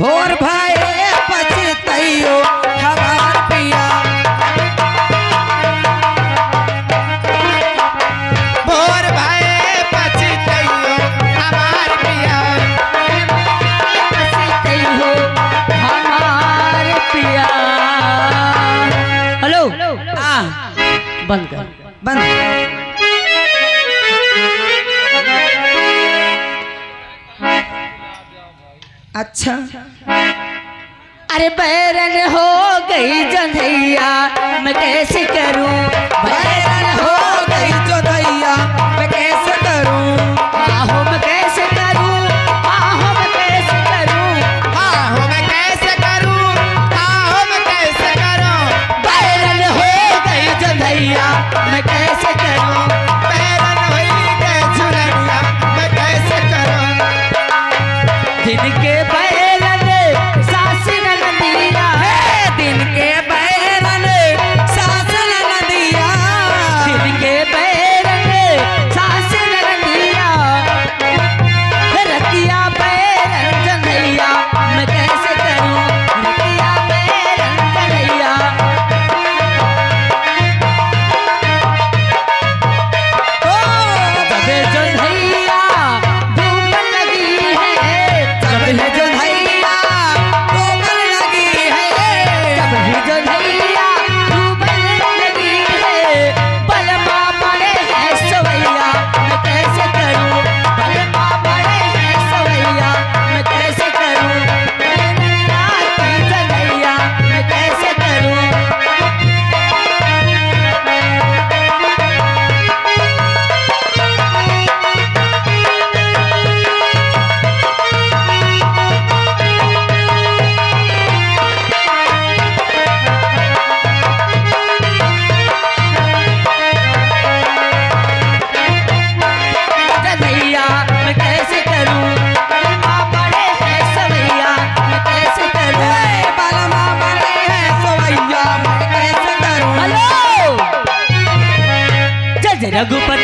भोर भाई पछतैयो हमार पिया भोर भाई पछतैयो हमार पिया पछतैयो हमार पिया। हेलो बंद कर बंद। अच्छा अरे बैरन हो गई जंधैया मैं कैसे करूं, बैरन हो गई जो दैया मैं कैसे करूं, आहो मैं कैसे करूं, आहो मैं कैसे करूं, हाँ हो मैं कैसे करूं, हाँ हो मैं कैसे करूं, बैरन हो गई जंधैया मैं कैसे करूं, बैरन हुई गई झुलनिया मैं कैसे करूं, दिन के बैरन सास नदिया, दिन के बैरन सास नदिया, दिन के बैरन सास नदिया, रतिया बैरन जंधैया मैं कैसे करूं, रतिया बैरन जंधैया। जब जंधैया धूप लगी है, जब है जो दैया डूबने लगी है, जब जंधैया धूप लगी है, बलमा बड़े हैं सवैया मैं कैसे करूं, बलमा बड़े हैं सवैया मैं कैसे करूं, रात की जंधैया मैं कैसे करूं। जंधैया मैं कैसे करूं, बलमा बड़े हैं सवैया मैं कैसे करूं। बालमा बड़े हैं सवैया मैं कैसे करूं। हेलो जज रघुपति